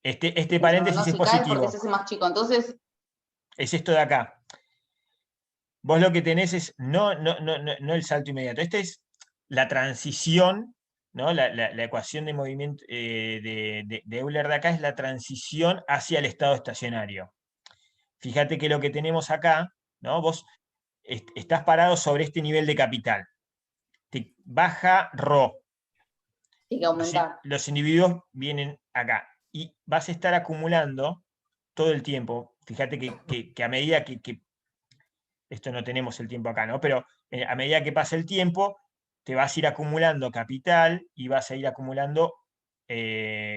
Este no paréntesis es si cae porque positivo. se hace más chico. Entonces, Es esto de acá. Vos lo que tenés es no el salto inmediato. Esta es la transición, ¿no? La ecuación de movimiento de Euler de acá es la transición hacia el estado estacionario. Fíjate que lo que tenemos acá, ¿no? Vos estás parado sobre este nivel de capital. Te baja ρ. tiene que aumentar. Los individuos vienen acá y vas a estar acumulando todo el tiempo. Fíjate que a medida que esto no tenemos el tiempo acá, ¿no? Pero a medida que pasa el tiempo, te vas a ir acumulando capital y vas a ir acumulando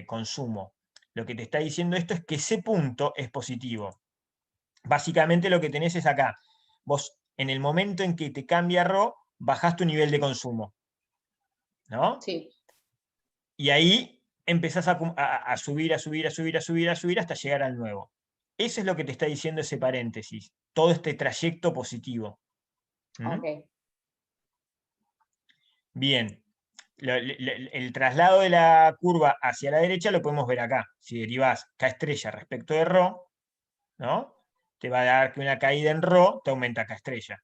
consumo. Lo que te está diciendo esto es que ese punto es positivo. Básicamente lo que tenés es acá. Vos, en el momento en que te cambia ρ, bajás tu nivel de consumo, ¿no? Sí, Y ahí empezás a subir, a subir, a subir, a subir, a subir hasta llegar al nuevo. Eso es lo que te está diciendo ese paréntesis, todo este trayecto positivo. ¿Mm? ok. Bien, el traslado de la curva hacia la derecha lo podemos ver acá. Si derivás K estrella respecto de ρ, ¿no? Te va a dar que una caída en ρ te aumenta K estrella.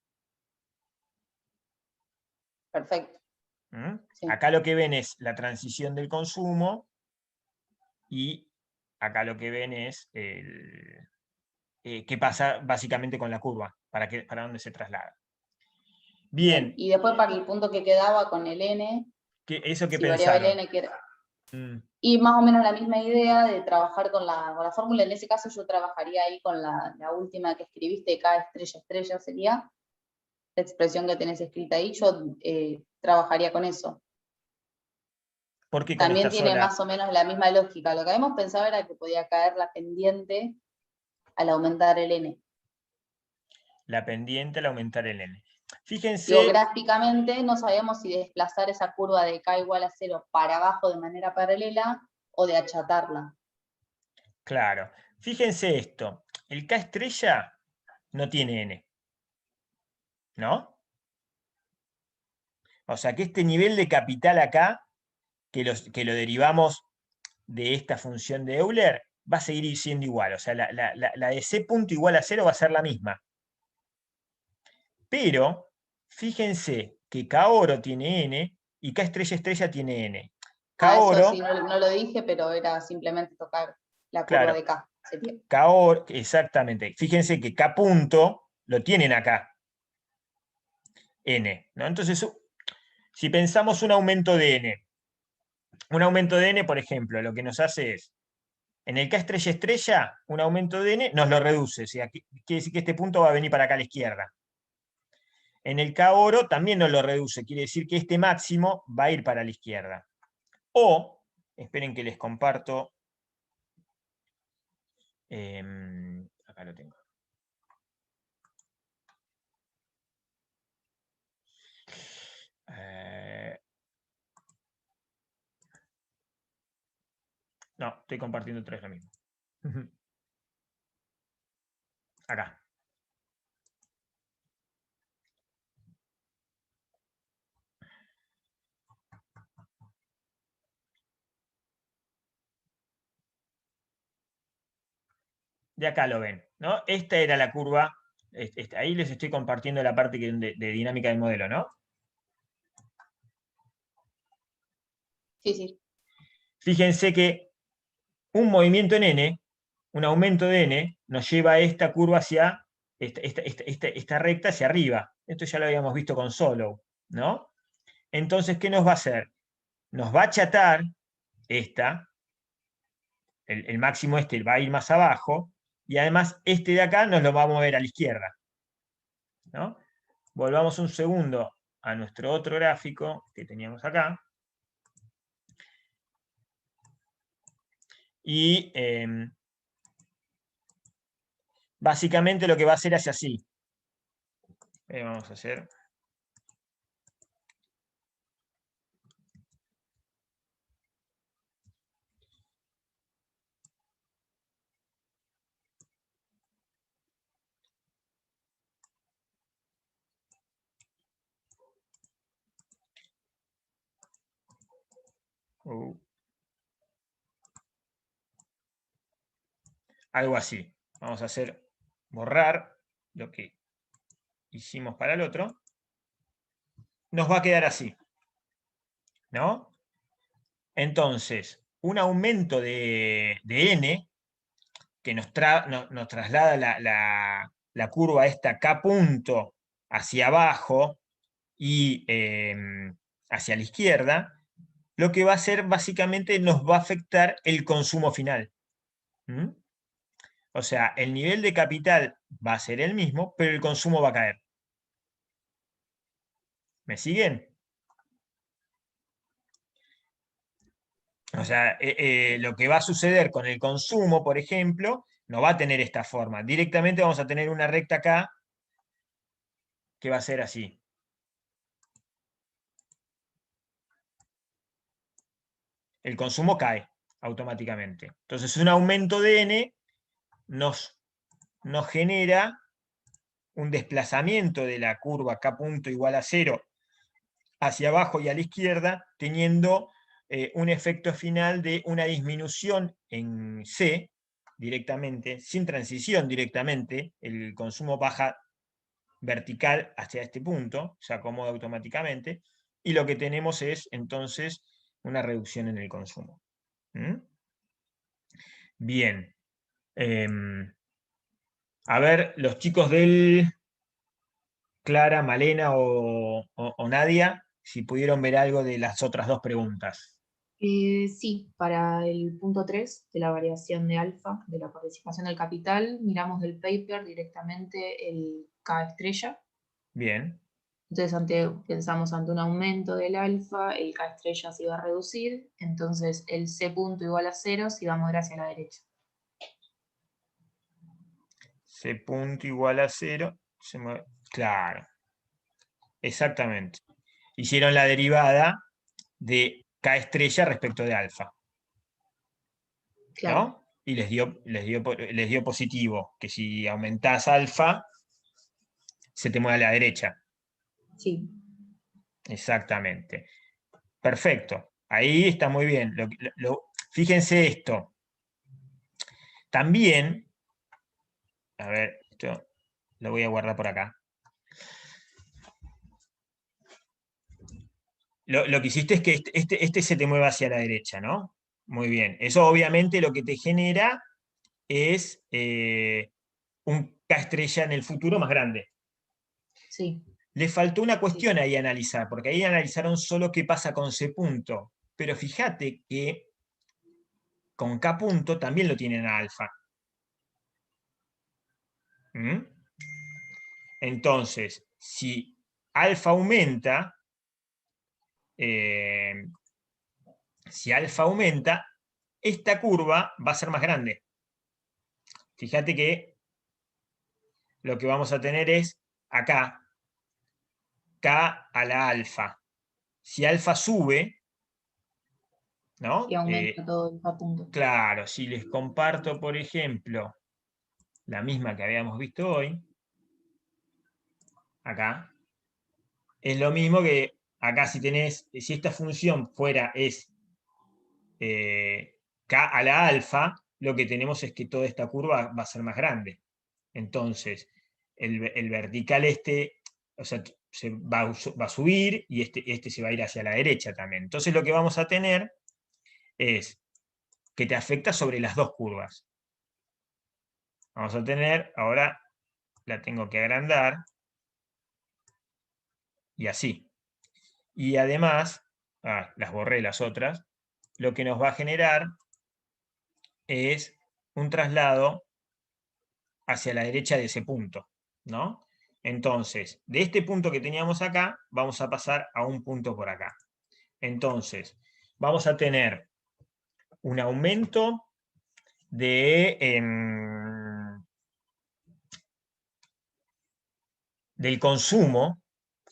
Perfecto. ¿Mm? Sí. Acá lo que ven es la transición del consumo y acá lo que ven es qué pasa básicamente con la curva, para dónde se traslada. Bien. Bien, Y después para el punto que quedaba con el n, eso que si variaba el pensaron. n, que era. Mm, Y más o menos la misma idea de trabajar con la fórmula. En ese caso yo trabajaría ahí con la última que escribiste, K estrella estrella sería la expresión que tenés escrita ahí. Yo trabajaría con eso. ¿Por qué con También esta tiene sola? más o menos la misma lógica. Lo que habíamos pensado era que podía caer la pendiente al aumentar el n. La pendiente al aumentar el n. Digo, Fíjense, gráficamente no sabíamos si desplazar esa curva de K igual a 0 para abajo de manera paralela o de achatarla. claro, fíjense esto. El K estrella no tiene n, ¿no? O sea que este nivel de capital acá, que lo derivamos de esta función de Euler, va a seguir siendo igual. O sea, la de C punto igual a 0 va a ser la misma. Pero fíjense que K oro tiene N y K estrella estrella tiene N. K Eso oro, sí, no lo dije, pero era simplemente tocar la curva claro, de K. Sería. K oro, exactamente. Fíjense que K punto lo tienen acá, N, ¿no? Entonces, si pensamos un aumento de N, por ejemplo, lo que nos hace es, en el K estrella estrella, un aumento de N nos lo reduce, o sea, quiere decir que este punto va a venir para acá a la izquierda. En el K oro también nos lo reduce, quiere decir que este máximo va a ir para la izquierda. O, esperen que les comparto, acá lo tengo. No, estoy compartiendo otra vez lo mismo. Acá. De acá lo ven, ¿no? Esta era la curva, ahí les estoy compartiendo la parte de dinámica del modelo, ¿no? Sí, sí. Fíjense que un movimiento en N, un aumento de N, nos lleva a esta curva hacia, esta recta hacia arriba. Esto ya lo habíamos visto con Solow, ¿no? Entonces, ¿qué nos va a hacer? Nos va a achatar esta, el máximo este va a ir más abajo, y además este de acá nos lo va a mover a la izquierda, ¿no? Volvamos un segundo a nuestro otro gráfico que teníamos acá. Y básicamente lo que va a hacer es así. Vamos a hacer... algo así. Vamos a hacer borrar lo que hicimos para el otro. Nos va a quedar así, ¿no? Entonces, un aumento de n que nos traslada la curva esta K punto hacia abajo y hacia la izquierda, lo que va a hacer básicamente nos va a afectar el consumo final. ¿Mm? O sea, el nivel de capital va a ser el mismo, pero el consumo va a caer. ¿Me siguen? O sea, lo que va a suceder con el consumo, por ejemplo, no va a tener esta forma. Directamente vamos a tener una recta acá que va a ser así. El consumo cae automáticamente. Entonces, un aumento de n nos genera un desplazamiento de la curva K punto igual a 0 hacia abajo y a la izquierda, teniendo un efecto final de una disminución en C directamente, sin transición directamente, el consumo baja vertical hacia este punto, se acomoda automáticamente, y lo que tenemos es entonces una reducción en el consumo. ¿Mm? Bien. A ver, los chicos del Clara, Malena o Nadia, si pudieron ver algo de las otras dos preguntas. Sí, para el punto 3 de la variación de alfa, de la participación del capital, miramos del paper directamente el K estrella. Bien. Entonces pensamos ante un aumento del alfa, el K estrella se iba a reducir, entonces el C punto igual a 0 se iba a mover hacia la derecha. C punto igual a 0. Claro. Exactamente. Hicieron la derivada de K estrella respecto de alfa. Claro. ¿No? Y les dio positivo, que si aumentás alfa, se te mueve a la derecha. Sí. Exactamente. Perfecto. Ahí está muy bien. Fíjense esto. también, a ver, esto lo voy a guardar por acá. Lo que hiciste es que este se te mueva hacia la derecha, ¿no? Muy bien. Eso obviamente lo que te genera es un K estrella en el futuro más grande. Sí. Le faltó una cuestión Sí. ahí a analizar, porque ahí analizaron solo qué pasa con C punto. Pero fíjate que con K punto también lo tienen a alfa. ¿Mm? Entonces, si alfa aumenta, esta curva va a ser más grande. Fíjate que lo que vamos a tener es acá, K a la alfa. Si alfa sube, ¿no? Y aumenta todo el punto. Claro, si les comparto, por ejemplo, la misma que habíamos visto hoy, acá, es lo mismo que acá si esta función fuera es K a la alfa, lo que tenemos es que toda esta curva va a ser más grande. Entonces, el vertical o sea, va a subir y este se va a ir hacia la derecha también. Entonces lo que vamos a tener es que te afecta sobre las dos curvas. Vamos a tener, ahora la tengo que agrandar, y así. Y además, las borré las otras, lo que nos va a generar es un traslado hacia la derecha de ese punto, ¿no? Entonces, de este punto que teníamos acá, vamos a pasar a un punto por acá. Entonces, vamos a tener un aumento del consumo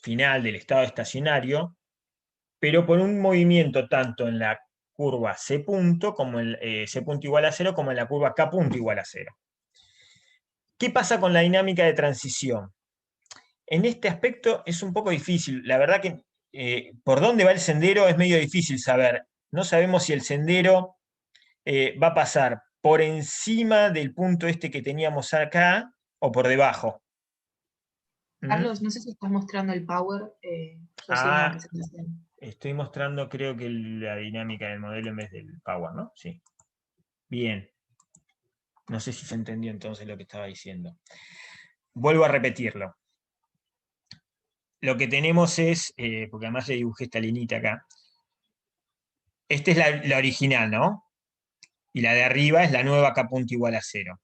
final del estado estacionario, pero por un movimiento tanto en la curva C punto, como en C punto igual a 0, como en la curva K punto igual a 0. ¿Qué pasa con la dinámica de transición? En este aspecto es un poco difícil. La verdad que por dónde va el sendero es medio difícil saber. No sabemos si el sendero va a pasar por encima del punto este que teníamos acá o por debajo. Carlos, no sé si estás mostrando el power. Yo sigo en la presentación. Estoy mostrando creo que la dinámica del modelo en vez del power, ¿no? Sí. Bien. No sé si se entendió entonces lo que estaba diciendo. Vuelvo a repetirlo. Lo que tenemos es, porque además le dibujé esta linita acá, esta es la original, ¿no? Y la de arriba es la nueva K punto igual a 0.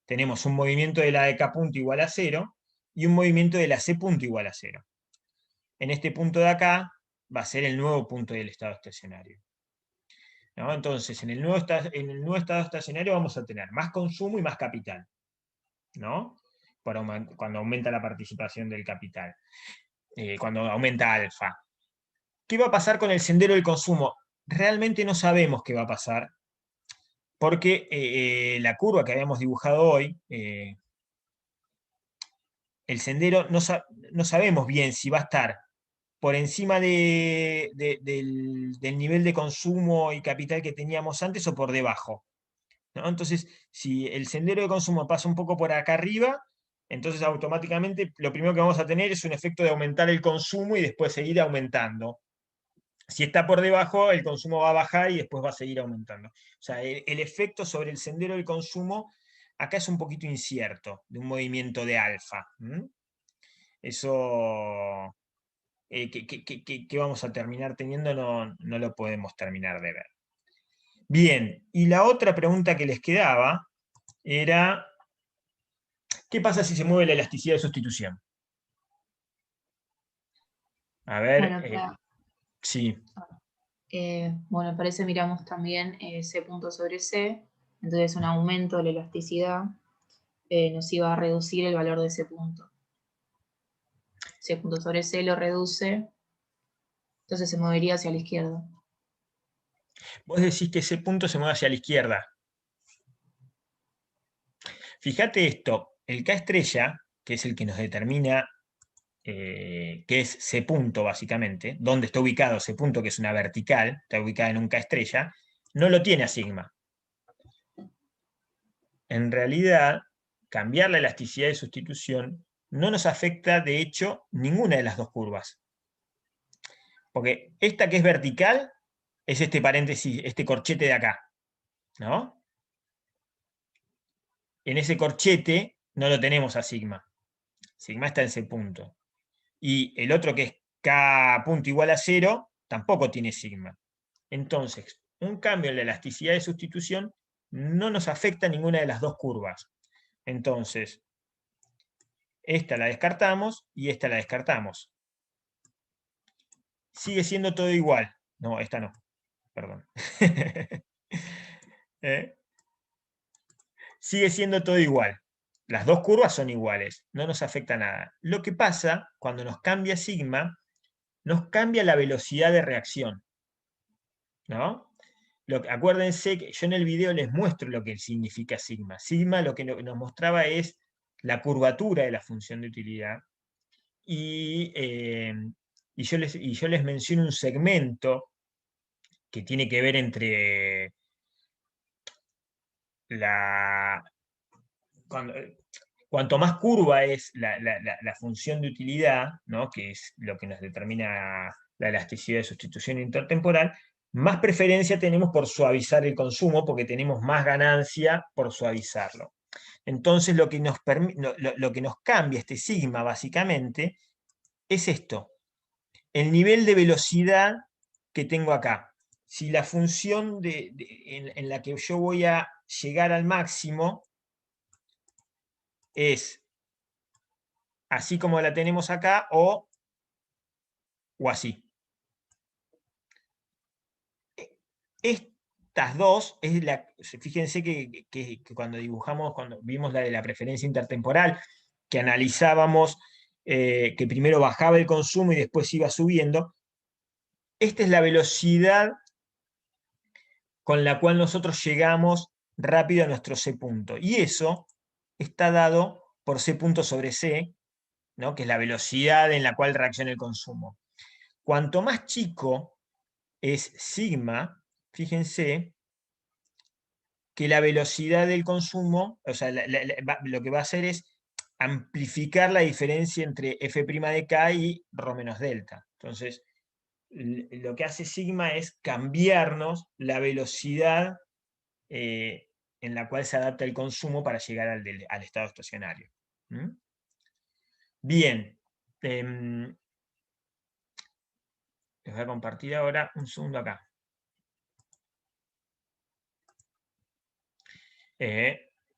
Tenemos un movimiento de la de K punto igual a 0 y un movimiento de la C punto igual a 0. En este punto de acá va a ser el nuevo punto del estado estacionario, ¿no? Entonces, en el nuevo estado estacionario vamos a tener más consumo y más capital, ¿no? Cuando aumenta la participación del capital, cuando aumenta alfa. ¿Qué va a pasar con el sendero del consumo? Realmente no sabemos qué va a pasar, porque la curva que habíamos dibujado hoy, el sendero no sabemos bien si va a estar por encima del nivel de consumo y capital que teníamos antes o por debajo, ¿no? Entonces, si el sendero de consumo pasa un poco por acá arriba, entonces automáticamente lo primero que vamos a tener es un efecto de aumentar el consumo y después seguir aumentando. Si está por debajo, el consumo va a bajar y después va a seguir aumentando. O sea, el efecto sobre el sendero del consumo acá es un poquito incierto, de un movimiento de alfa. Eso que vamos a terminar teniendo no lo podemos terminar de ver. Bien, y la otra pregunta que les quedaba era, ¿qué pasa si se mueve la elasticidad de sustitución? A ver, Bueno, sí. bueno, para eso miramos también C punto sobre C. Entonces un aumento de la elasticidad nos iba a reducir el valor de ese punto. C punto sobre C lo reduce, entonces se movería hacia la izquierda. Vos decís que ese punto se mueve hacia la izquierda. Fíjate esto, el K estrella, que es el que nos determina que es C punto básicamente, donde está ubicado C punto, que es una vertical, está ubicada en un K estrella, no lo tiene a sigma. en realidad, cambiar la elasticidad de sustitución no nos afecta, de hecho, ninguna de las dos curvas. Porque esta que es vertical es este paréntesis, este corchete de acá, ¿no? En ese corchete no lo tenemos a sigma. Sigma está en ese punto. Y el otro que es K punto igual a 0, tampoco tiene sigma. Entonces, un cambio en la elasticidad de sustitución no nos afecta a ninguna de las dos curvas. Entonces, esta la descartamos y esta la descartamos. Sigue siendo todo igual. No, esta no. Perdón. Sigue siendo todo igual. Las dos curvas son iguales. No nos afecta nada. Lo que pasa, cuando nos cambia sigma, nos cambia la velocidad de reacción, ¿no? Acuérdense que yo en el video les muestro lo que significa sigma. Sigma lo que nos mostraba es la curvatura de la función de utilidad. Y yo les menciono un segmento que tiene que ver entre cuanto más curva es la función de utilidad, ¿no? Que es lo que nos determina la elasticidad de sustitución intertemporal, más preferencia tenemos por suavizar el consumo, porque tenemos más ganancia por suavizarlo. Entonces lo que nos cambia este sigma, básicamente, es esto, el nivel de velocidad que tengo acá. Si la función en la que yo voy a llegar al máximo es así como la tenemos acá o así. Estas dos, fíjense que cuando dibujamos, cuando vimos la de la preferencia intertemporal, que analizábamos que primero bajaba el consumo y después iba subiendo, esta es la velocidad con la cual nosotros llegamos rápido a nuestro C punto. Y eso está dado por C punto sobre C, ¿no? Que es la velocidad en la cual reacciona el consumo. Cuanto más chico es sigma, fíjense que la velocidad del consumo, o sea, lo que va a hacer es amplificar la diferencia entre f' de k y ρ menos delta. Entonces, lo que hace sigma es cambiarnos la velocidad en la cual se adapta el consumo para llegar al estado estacionario. ¿Mm? Bien. Les voy a compartir ahora un segundo acá.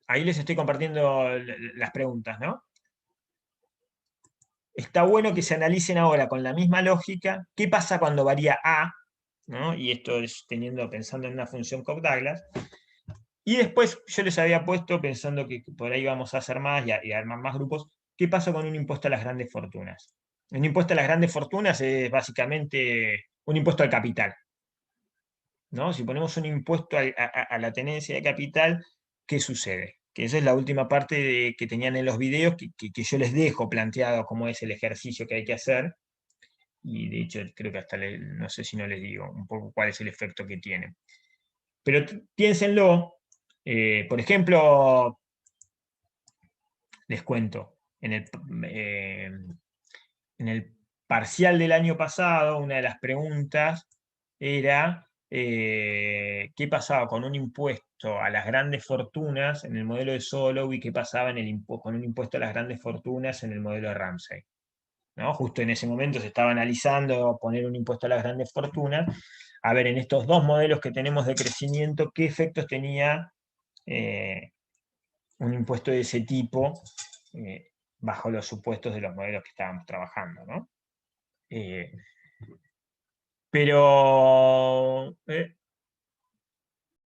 Ahí les estoy compartiendo las preguntas, ¿no? Está bueno que se analicen ahora con la misma lógica qué pasa cuando varía A, ¿no? Y esto es pensando en una función Cobb-Douglas. Y después yo les había puesto, pensando que por ahí vamos a hacer más y armar más grupos, ¿qué pasa con un impuesto a las grandes fortunas? Un impuesto a las grandes fortunas es básicamente un impuesto al capital, ¿no? Si ponemos un impuesto a la tenencia de capital, ¿qué sucede? Que esa es la última parte que tenían en los videos, que yo les dejo planteado cómo es el ejercicio que hay que hacer, y de hecho creo que hasta, no sé si no les digo un poco cuál es el efecto que tiene. Pero piénsenlo, por ejemplo, les cuento, en el parcial del año pasado, una de las preguntas era qué pasaba con un impuesto a las grandes fortunas en el modelo de Solow y qué pasaba con un impuesto a las grandes fortunas en el modelo de Ramsey, ¿no? Justo en ese momento se estaba analizando poner un impuesto a las grandes fortunas. A ver, en estos dos modelos que tenemos de crecimiento, ¿qué efectos tenía un impuesto de ese tipo bajo los supuestos de los modelos que estábamos trabajando, ¿no? Pero